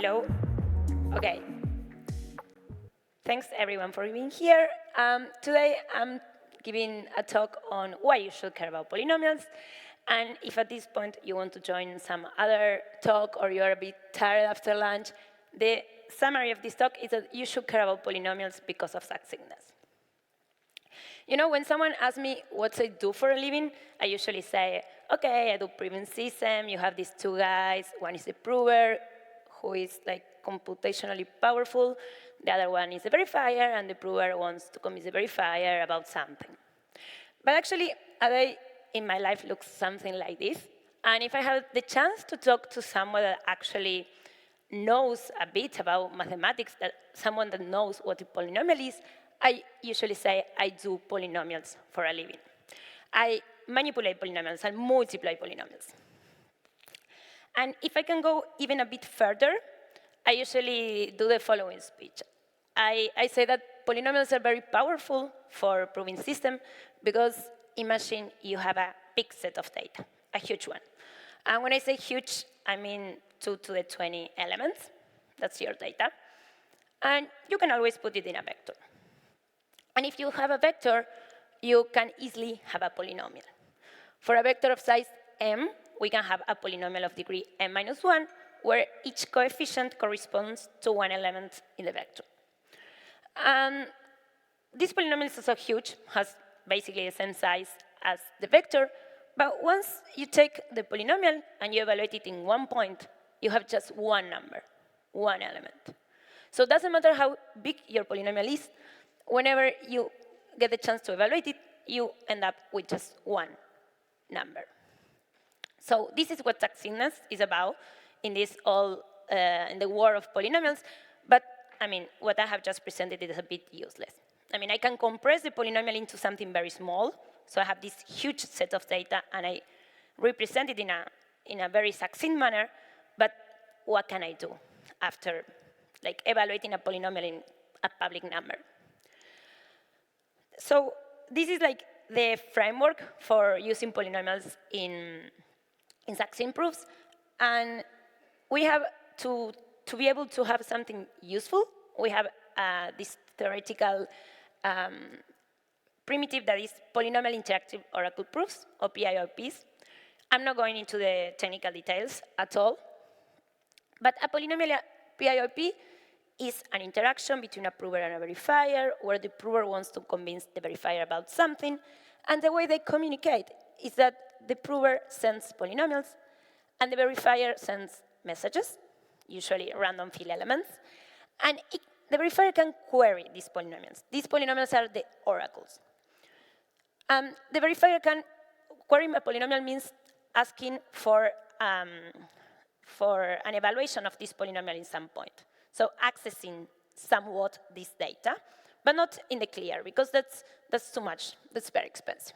Hello? Okay. Thanks everyone for being here. Today I'm giving a talk on why you should care about polynomials. And if at this point you want to join some other talk or you're a bit tired after lunch, the summary of this talk is that you should care about polynomials because of succinctness. You know, when someone asks me what I do for a living, I usually say, okay, I do proving system. You have these two guys. One is the prover, who is like computationally powerful. The other one is the verifier, and the prover wants to convince the verifier about something. But actually, a day in my life looks something like this. And if I have the chance to talk to someone that actually knows a bit about mathematics, someone that knows what a polynomial is, I usually say I do polynomials for a living. I manipulate polynomials, I multiply polynomials. And if I can go even a bit further, I usually do the following speech. I say that polynomials are very powerful for proving system because imagine you have a big set of data, a huge one. And when I say huge, I mean 2 to the 20 elements. That's your data. And you can always put it in a vector. And if you have a vector, you can easily have a polynomial. For a vector of size m, we can have a polynomial of degree m minus 1, where each coefficient corresponds to one element in the vector. This polynomial is also huge, has basically the same size as the vector, but once you take the polynomial and you evaluate it in one point, you have just one number, one element. So it doesn't matter how big your polynomial is, whenever you get the chance to evaluate it, you end up with just one number. So this is what succinctness is about in this in the world of polynomials. But I mean, what I have just presented is a bit useless. I mean, I can compress the polynomial into something very small. So I have this huge set of data, and I represent it in a very succinct manner. But what can I do after like evaluating a polynomial in a public number? So this is like the framework for using polynomials in succinct proofs. And we have to be able to have something useful, we have this theoretical primitive that is polynomial interactive oracle proofs, or PIOPs. I'm not going into the technical details at all. But a polynomial PIOP is an interaction between a prover and a verifier, where the prover wants to convince the verifier about something. And the way they communicate is that the prover sends polynomials, and the verifier sends messages, usually random field elements. And the verifier can query these polynomials. These polynomials are the oracles. The verifier can query a polynomial means asking for an evaluation of this polynomial in some point. So accessing somewhat this data, but not in the clear, because that's too much. That's very expensive.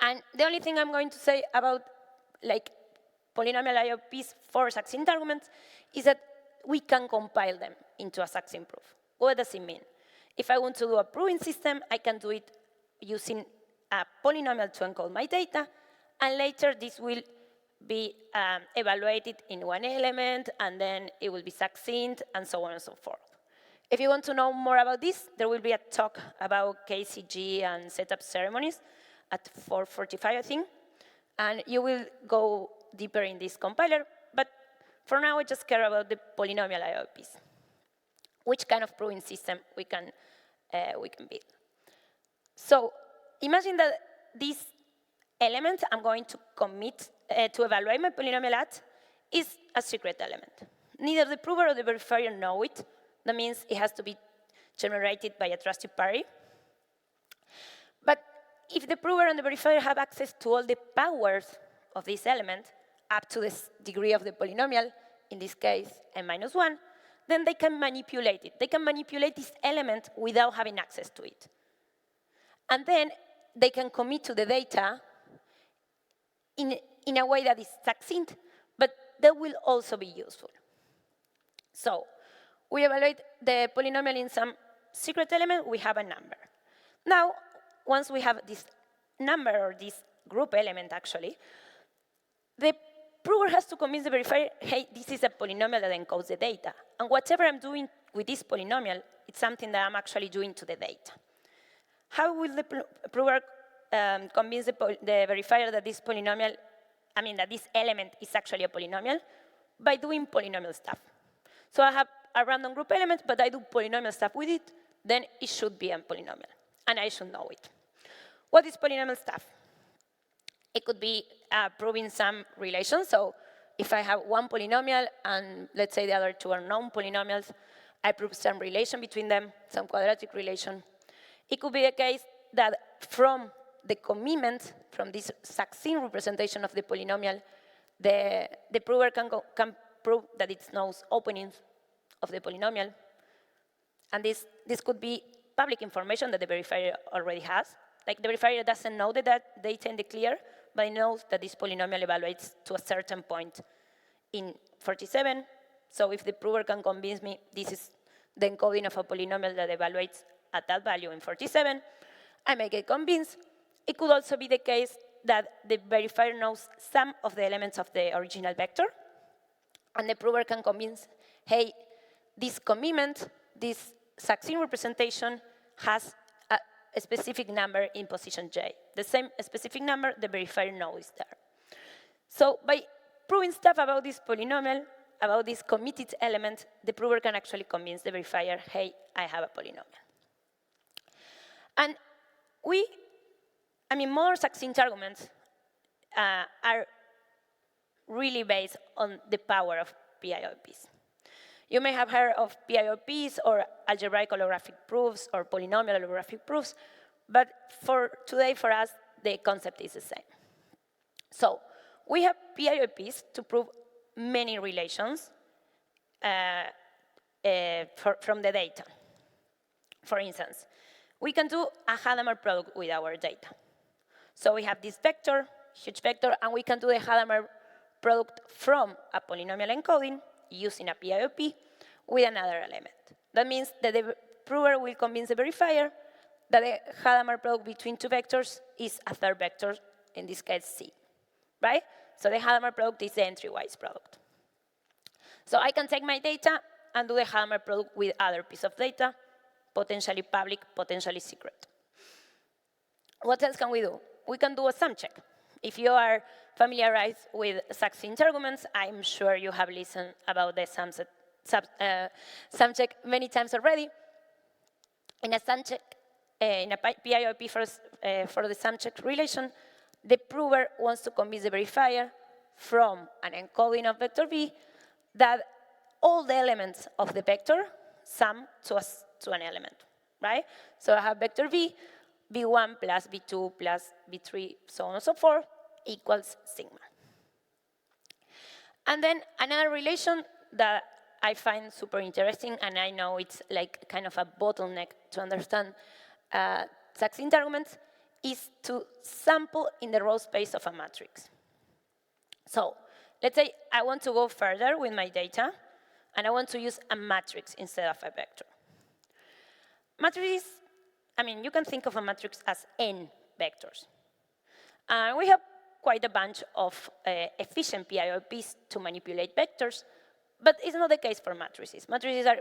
And the only thing I'm going to say about like polynomial IOPs for succinct arguments is that we can compile them into a succinct proof. What does it mean? If I want to do a proving system, I can do it using a polynomial to encode my data, and later this will be evaluated in one element, and then it will be succinct, and so on and so forth. If you want to know more about this, there will be a talk about KCG and setup ceremonies at 4:45, I think. And you will go deeper in this compiler. But for now, I just care about the polynomial IOPs, which kind of proving system we can build. So imagine that this element I'm going to commit to evaluate my polynomial at is a secret element. Neither the prover or the verifier know it. That means it has to be generated by a trusted party. But if the prover and the verifier have access to all the powers of this element, up to this degree of the polynomial, in this case, n minus 1, then they can manipulate it. They can manipulate this element without having access to it. And then they can commit to the data in a way that is succinct, but that will also be useful. So we evaluate the polynomial in some secret element, we have a number. Now, once we have this number, or this group element actually, the prover has to convince the verifier, hey, this is a polynomial that encodes the data. And whatever I'm doing with this polynomial, it's something that I'm actually doing to the data. How will the prover convince the verifier that this polynomial, that this element is actually a polynomial? By doing polynomial stuff. So I have a random group element, but I do polynomial stuff with it, then it should be a polynomial, and I should know it. What is polynomial stuff? It could be proving some relation. So if I have one polynomial and let's say the other two are known polynomials, I prove some relation between them, some quadratic relation. It could be the case that from the commitment, from this succinct representation of the polynomial, the prover can prove that it knows openings of the polynomial. And this could be public information that the verifier already has. Like the verifier doesn't know the data in the clear, but it knows that this polynomial evaluates to a certain point in 47. So if the prover can convince me this is the encoding of a polynomial that evaluates at that value in 47, I may get convinced. It could also be the case that the verifier knows some of the elements of the original vector, and the prover can convince, hey, this commitment, this succinct representation has a specific number in position j. The same specific number the verifier knows is there. So by proving stuff about this polynomial, about this committed element, the prover can actually convince the verifier, hey, I have a polynomial. And more succinct arguments are really based on the power of PIOPs. You may have heard of PIOPs or algebraic holographic proofs or polynomial holographic proofs, but for today, for us, the concept is the same. So we have PIOPs to prove many relations from the data. For instance, we can do a Hadamard product with our data. So we have this vector, huge vector, and we can do the Hadamard product from a polynomial encoding using a PIOP with another element. That means that the prover will convince the verifier that the Hadamard product between two vectors is a third vector, in this case C, right? So the Hadamard product is the entry-wise product. So I can take my data and do the Hadamard product with other piece of data, potentially public, potentially secret. What else can we do? We can do a sum check. If you are familiarized with succinct arguments, I'm sure you have listened about the sum check many times already. In a sum check, in a PIOP for the sum check relation, the prover wants to convince the verifier from an encoding of vector v that all the elements of the vector sum to an element, right? So I have vector v, v1 plus v2 plus v3, so on and so forth, equals sigma. And then another relation that I find super interesting, and I know it's like kind of a bottleneck to understand succinct arguments, is to sample in the row space of a matrix. So let's say I want to go further with my data, and I want to use a matrix instead of a vector. Matrices, you can think of a matrix as n vectors. We have quite a bunch of efficient PIOPs to manipulate vectors, but it's not the case for matrices. Matrices are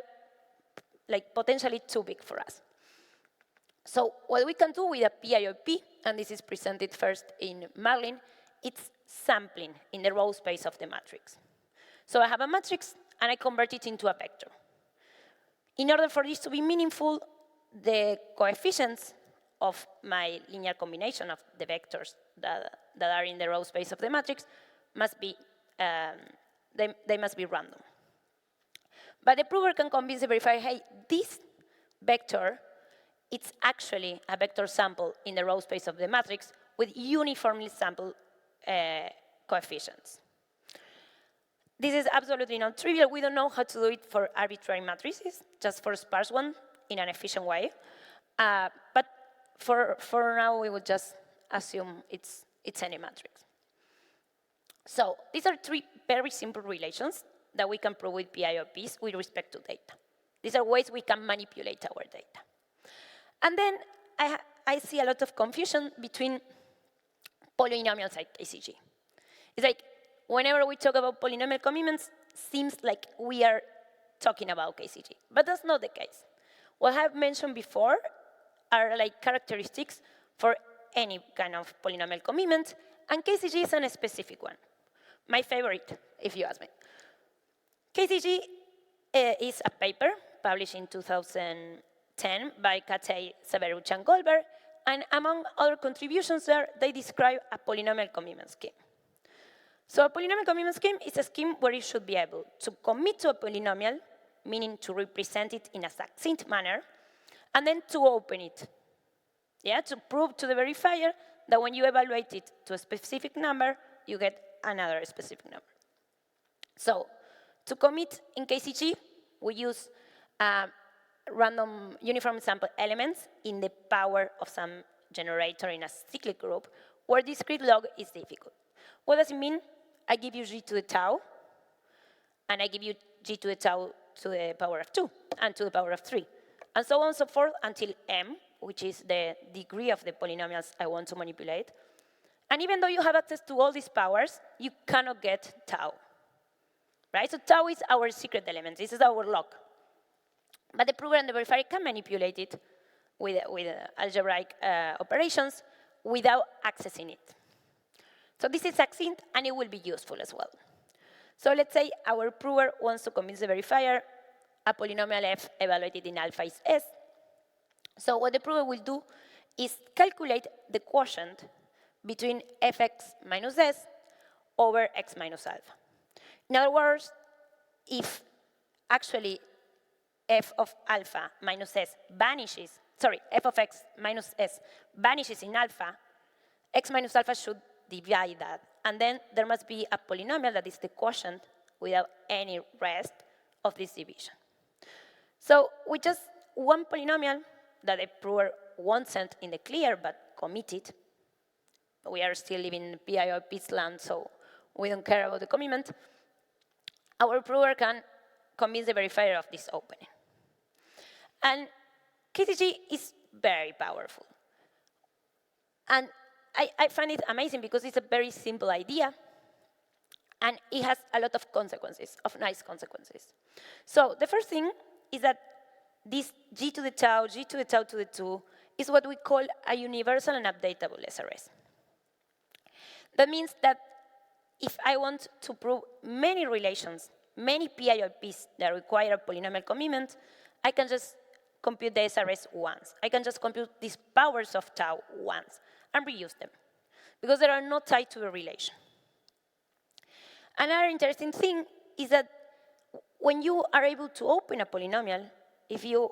potentially too big for us. So what we can do with a PIOP, and this is presented first in Marlin, it's sampling in the row space of the matrix. So I have a matrix, and I convert it into a vector. In order for this to be meaningful, the coefficients of my linear combination of the vectors that are in the row space of the matrix must be, they must be random. But the prover can convince the verifier, hey, this vector, it's actually a vector sample in the row space of the matrix with uniformly sampled coefficients. This is absolutely not trivial. We don't know how to do it for arbitrary matrices, just for sparse one in an efficient way. But for now, we would just assume it's any matrix. So these are three very simple relations that we can prove with PIOPs with respect to data. These are ways we can manipulate our data. And then I see a lot of confusion between polynomials like KCG. It's like, whenever we talk about polynomial commitments, seems like we are talking about KCG, but that's not the case. What I've mentioned before are like characteristics for any kind of polynomial commitment, and KCG is a specific one. My favorite, if you ask me. KCG is a paper published in 2010 by Katay, Severuch, and Goldberg, and among other contributions there, they describe a polynomial commitment scheme. So a polynomial commitment scheme is a scheme where you should be able to commit to a polynomial, meaning to represent it in a succinct manner, and then to open it. Yeah, to prove to the verifier that when you evaluate it to a specific number, you get another specific number. So to commit in KCG, we use random uniform sample elements in the power of some generator in a cyclic group, where discrete log is difficult. What does it mean? I give you g to the tau, and I give you g to the tau to the power of 2, and to the power of 3, and so on and so forth until m, which is the degree of the polynomials I want to manipulate. And even though you have access to all these powers, you cannot get tau. Right? So tau is our secret element. This is our lock. But the prover and the verifier can manipulate it with algebraic operations without accessing it. So this is succinct, and it will be useful as well. So let's say our prover wants to convince the verifier a polynomial f evaluated in alpha is s. So what the prover will do is calculate the quotient between fx minus s over x minus alpha. In other words, if actually f of alpha minus s vanishes, f of x minus s vanishes in alpha, x minus alpha should divide that. And then there must be a polynomial that is the quotient without any rest of this division. So with just one polynomial that the prover won't send in the clear but committed, we are still living in PIOPs land, so we don't care about the commitment, our prover can convince the verifier of this opening. And KCG is very powerful. And I find it amazing because it's a very simple idea, and it has a lot of consequences, of nice consequences. So the first thing is that this g to the tau to the 2 is what we call a universal and updatable SRS. That means that if I want to prove many relations, many PIOPs that require a polynomial commitment, I can just compute the SRS once. I can just compute these powers of tau once and reuse them, because they are not tied to a relation. Another interesting thing is that when you are able to open a polynomial, if you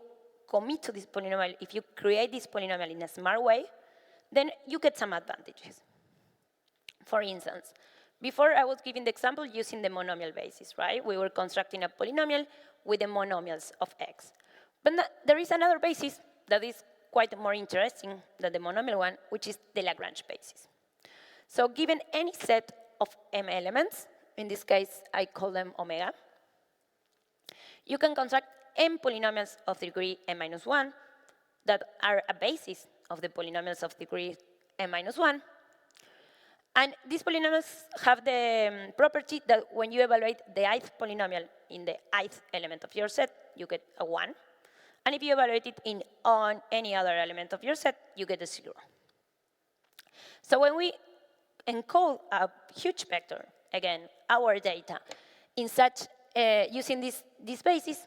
commit to this polynomial, if you create this polynomial in a smart way, then you get some advantages. For instance, before I was giving the example using the monomial basis, right? We were constructing a polynomial with the monomials of x. But there is another basis that is quite more interesting than the monomial one, which is the Lagrange basis. So given any set of m elements, in this case, I call them omega, you can construct m polynomials of degree m minus 1 that are a basis of the polynomials of degree m minus 1. And these polynomials have the property that when you evaluate the ith polynomial in the ith element of your set, you get a 1. And if you evaluate it on any other element of your set, you get a 0. So when we encode a huge vector, again, our data, in such, using this basis,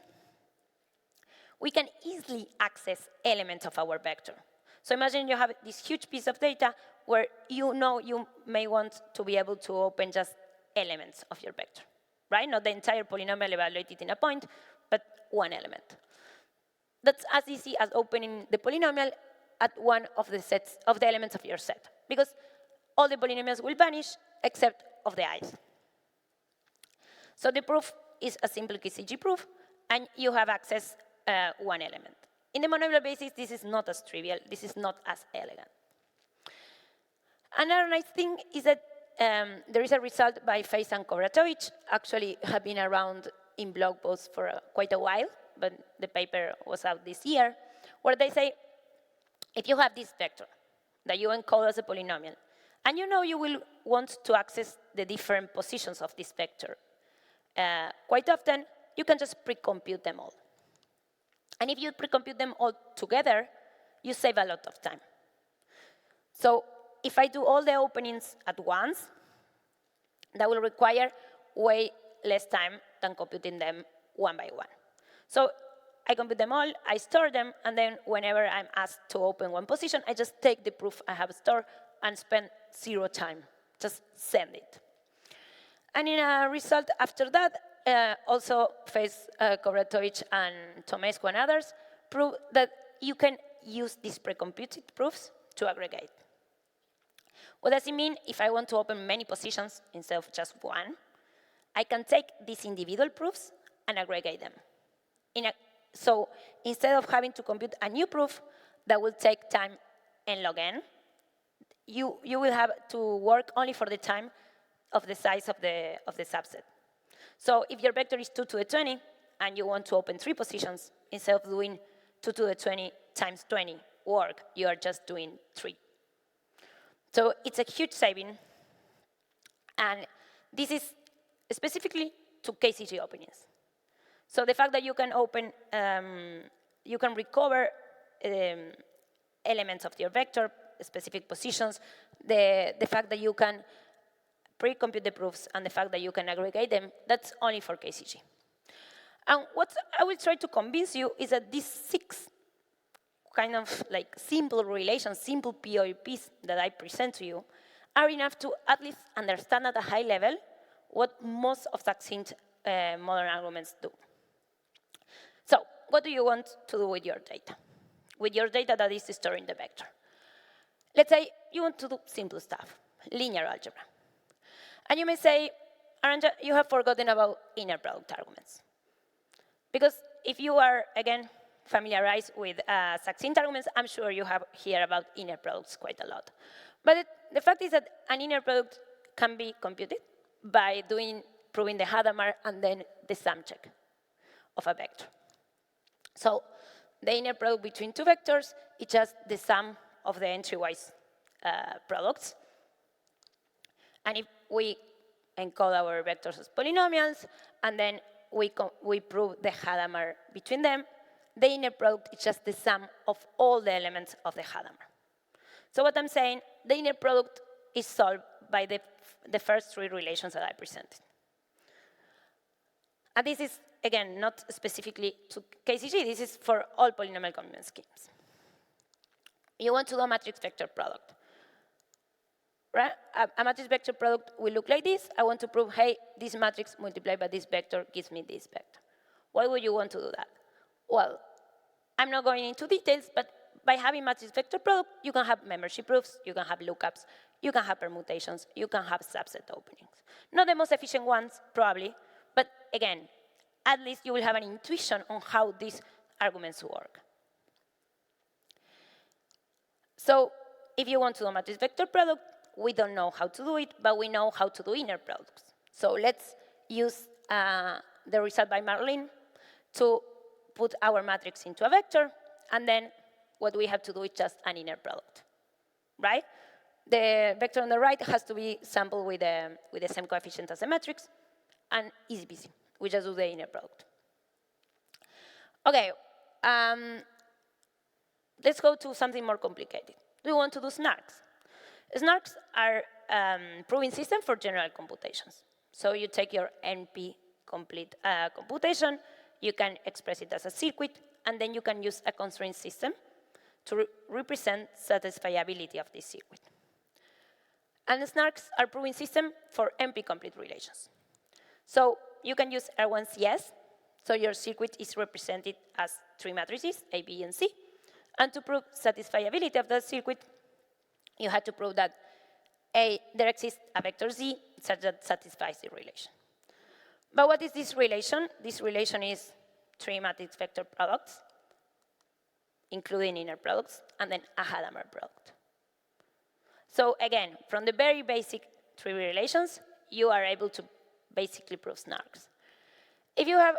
we can easily access elements of our vector. So imagine you have this huge piece of data where you know you may want to be able to open just elements of your vector, right? Not the entire polynomial evaluated in a point, but one element. That's as easy as opening the polynomial at one of the sets of the elements of your set, because all the polynomials will vanish except of the ith. So the proof is a simple KCG proof, and you have access one element. In the monomial basis, this is not as trivial. This is not as elegant. Another nice thing is that there is a result by Fejs and Kovratovic, actually have been around in blog posts for quite a while, but the paper was out this year, where they say, if you have this vector that you encode as a polynomial, And you know you will want to access the different positions of this vector. Quite often, you can just pre-compute them all. And if you pre-compute them all together, you save a lot of time. So if I do all the openings at once, that will require way less time than computing them one by one. So I compute them all, I store them, and then whenever I'm asked to open one position, I just take the proof I have stored and spend 0 time. Just send it. And in a result after that, also Face Kovratovic and Tomescu and others prove that you can use these pre-computed proofs to aggregate. What does it mean if I want to open many positions instead of just one? I can take these individual proofs and aggregate them. So instead of having to compute a new proof that will take time n log n, you will have to work only for the time of the size of the subset. So if your vector is 2 to the 20 and you want to open 3 positions, instead of doing 2 to the 20 times 20 work, you are just doing 3. So it's a huge saving. And this is specifically to KCG openings. So the fact that you can open, you can recover elements of your vector, specific positions, the fact that you can pre-compute the proofs, and the fact that you can aggregate them, that's only for KCG. And what I will try to convince you is that these 6 kind of like simple relations, simple POEPs that I present to you are enough to at least understand at a high level what most of succinct modern arguments do. So what do you want to do with your data? With your data that is stored in the vector. Let's say you want to do simple stuff, linear algebra. And you may say, Arantxa, you have forgotten about inner product arguments. Because if you are, again, familiarized with succinct arguments, I'm sure you have heard about inner products quite a lot. But the fact is that an inner product can be computed by proving the Hadamard and then the sum check of a vector. So the inner product between 2 vectors is just the sum of the entry-wise products. And if we encode our vectors as polynomials, and then we prove the Hadamard between them, the inner product is just the sum of all the elements of the Hadamard. So what I'm saying, the inner product is solved by the first 3 relations that I presented. And this is, again, not specifically to KCG. This is for all polynomial complement schemes. You want to do a matrix vector product. Right? A matrix vector product will look like this. I want to prove, hey, this matrix multiplied by this vector gives me this vector. Why would you want to do that? Well, I'm not going into details, but by having matrix vector product, you can have membership proofs, you can have lookups, you can have permutations, you can have subset openings. Not the most efficient ones, probably, but again, at least you will have an intuition on how these arguments work. So if you want to do a matrix vector product, we don't know how to do it, but we know how to do inner products. So let's use the result by Marlene to put our matrix into a vector, and then what we have to do is just an inner product, right? The vector on the right has to be sampled with the same coefficient as the matrix, and easy peasy. We just do the inner product. Okay, let's go to something more complicated. Do we want to do SNARKs? SNARKs are proving system for general computations. So you take your NP complete computation, you can express it as a circuit, and then you can use a constraint system to represent satisfiability of this circuit. And SNARKs are proving system for NP-complete relations. So you can use R1CS, so your circuit is represented as 3 matrices, A, B, and C. And to prove satisfiability of that circuit, you had to prove that there exists a vector Z such that satisfies the relation. But what is this relation? This relation is 3 matrix vector products, including inner products, and then a Hadamard product. So again, from the very basic 3 relations, you are able to basically prove SNARKs. If you have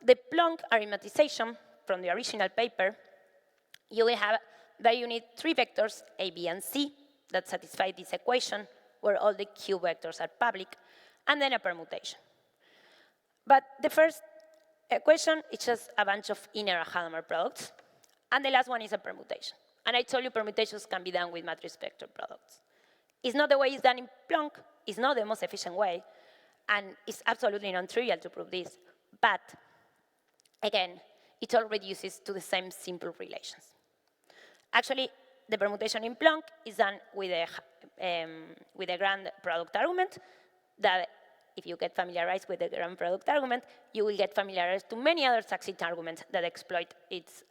the Plonk arithmetization from the original paper, you will have that you need 3 vectors, A, B, and C, that satisfy this equation where all the Q vectors are public, and then a permutation. But the first equation is just a bunch of inner Hadamard products, and the last one is a permutation. And I told you permutations can be done with matrix vector products. It's not the way it's done in Plonk, it's not the most efficient way, and it's absolutely non-trivial to prove this. But again, it all reduces to the same simple relations. Actually, the permutation in Plonk is done with a grand product argument that if you get familiarized with the grand product argument, you will get familiarized to many other succinct arguments that exploit its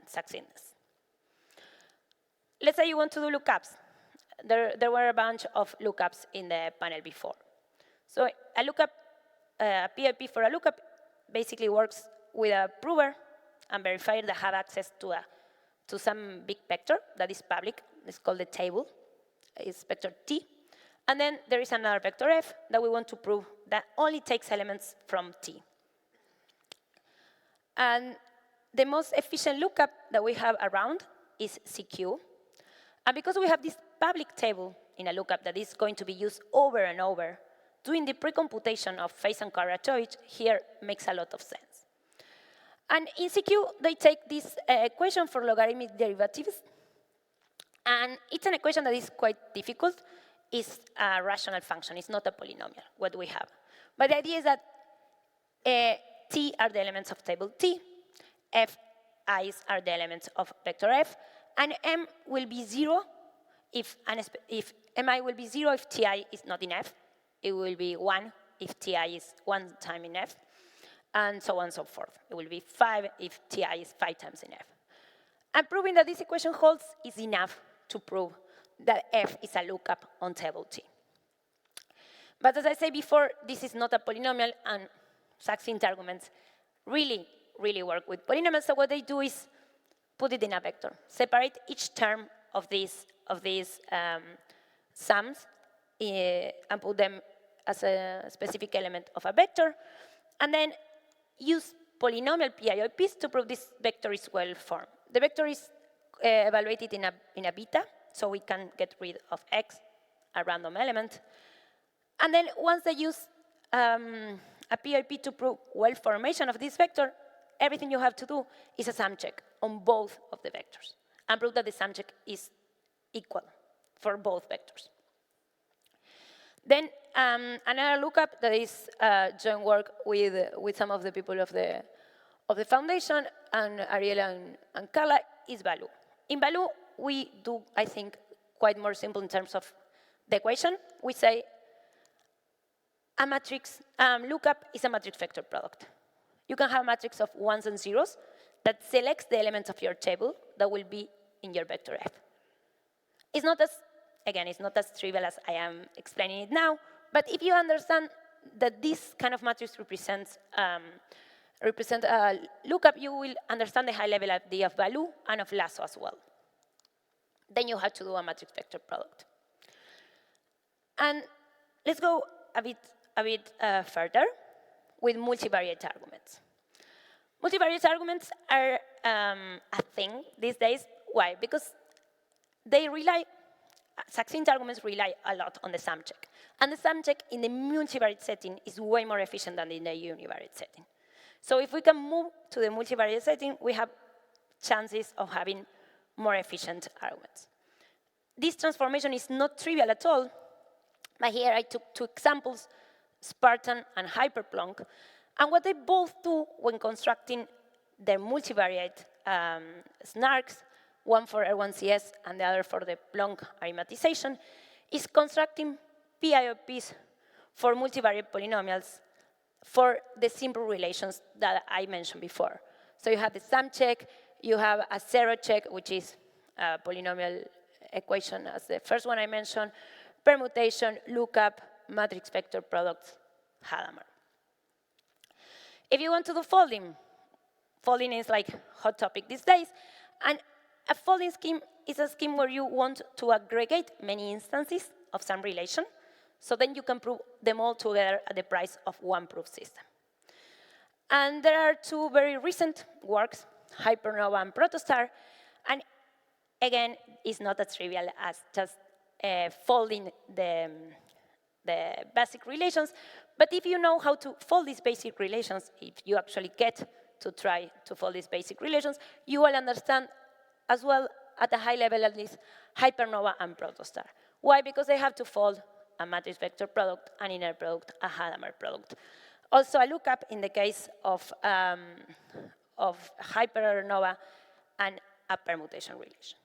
succinctness. Let's say you want to do lookups. There were a bunch of lookups in the panel before. So a lookup, a PIP for a lookup basically works with a prover and verifier that have access to some big vector that is public. It's called the table. It's vector T. And then there is another vector F that we want to prove that only takes elements from T. And the most efficient lookup that we have around is CQ. And because we have this public table in a lookup that is going to be used over and over, doing the pre-computation of phase and Karatovich here makes a lot of sense. And in CQ, they take this equation for logarithmic derivatives. And it's an equation that is quite difficult. It's a rational function. It's not a polynomial, what we have. But the idea is that T are the elements of table T, Fi's are the elements of vector F, and M will be 0 if Mi will be 0 if Ti is not in F. It will be 1 if Ti is 1 time in F, and so on and so forth. It will be 5 if Ti is 5 times in F. And proving that this equation holds is enough to prove that F is a lookup on table T. But as I said before, this is not a polynomial, and succinct arguments really work with polynomials. So what they do is put it in a vector, separate each term of these sums, and put them as a specific element of a vector, and then use polynomial PIOPs to prove this vector is well formed. The vector is evaluated in a beta, so we can get rid of x, a random element. And then once they use a PIP to prove well formation of this vector, everything you have to do is a sum check on both of the vectors and prove that the sum check is equal for both vectors. Then another lookup that is joint work with some of the people of the foundation, and Ariel and Carla, is Baloo. In Baloo, we do, I think, quite more simple in terms of the equation. We say a matrix lookup is a matrix vector product. You can have a matrix of ones and zeros that selects the elements of your table that will be in your vector F. It's not as, again, it's not as trivial as I am explaining it now, but if you understand that this kind of matrix represents a lookup, you will understand the high-level idea of Baloo and of Lasso as well. Then you have to do a matrix vector product. And let's go a bit further with multivariate arguments. Multivariate arguments are a thing these days. Why? Because succinct arguments rely a lot on the sum check. And the sum check in the multivariate setting is way more efficient than in the univariate setting. So if we can move to the multivariate setting, we have chances of having more efficient arguments. This transformation is not trivial at all, but here I took two examples, Spartan and Hyperplonk, and what they both do when constructing their multivariate SNARKs, one for R1CS and the other for the Plonk arithmetization, is constructing PIOPs for multivariate polynomials for the simple relations that I mentioned before. So you have the sum check, you have a zero check, which is a polynomial equation as the first one I mentioned, permutation, lookup, matrix vector products, Hadamard. If you want to do folding, folding is like hot topic these days, and a folding scheme is a scheme where you want to aggregate many instances of some relation, so then you can prove them all together at the price of one proof system. And there are two very recent works, Hypernova and Protostar, and again, it's not as trivial as just folding the basic relations. But if you know how to fold these basic relations, if you actually get to try to fold these basic relations, you will understand as well at a high level at least hypernova and protostar. Why? Because they have to fold a matrix vector product, an inner product, a Hadamard product. Also a lookup in the case of hypernova and a permutation relation.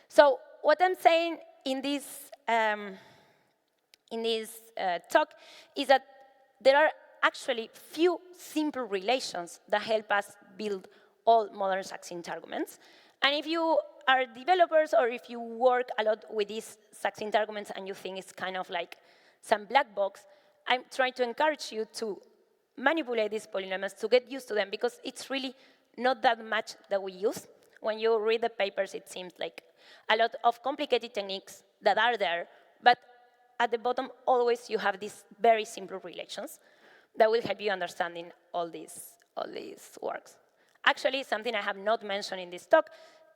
So what I'm saying in this talk is that there are actually few simple relations that help us build all modern succinct arguments. And if you are developers or if you work a lot with these succinct arguments and you think it's kind of like some black box, I'm trying to encourage you to manipulate these polynomials to get used to them, because it's really not that much that we use. When you read the papers, it seems like a lot of complicated techniques that are there, but at the bottom, always you have these very simple relations that will help you understanding all these works. Actually, something I have not mentioned in this talk,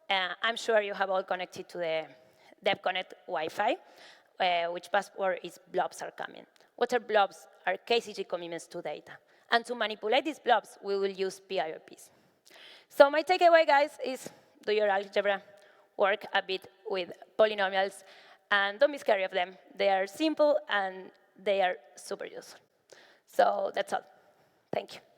I'm sure you have all connected to the Devconnect Wi-Fi, which password is blobs are coming. What are blobs? Are KCG commitments to data. And to manipulate these blobs, we will use PIOPs. So my takeaway, guys, is do your algebra, work a bit with polynomials, and don't be scared of them. They are simple, and they are super useful. So that's all. Thank you.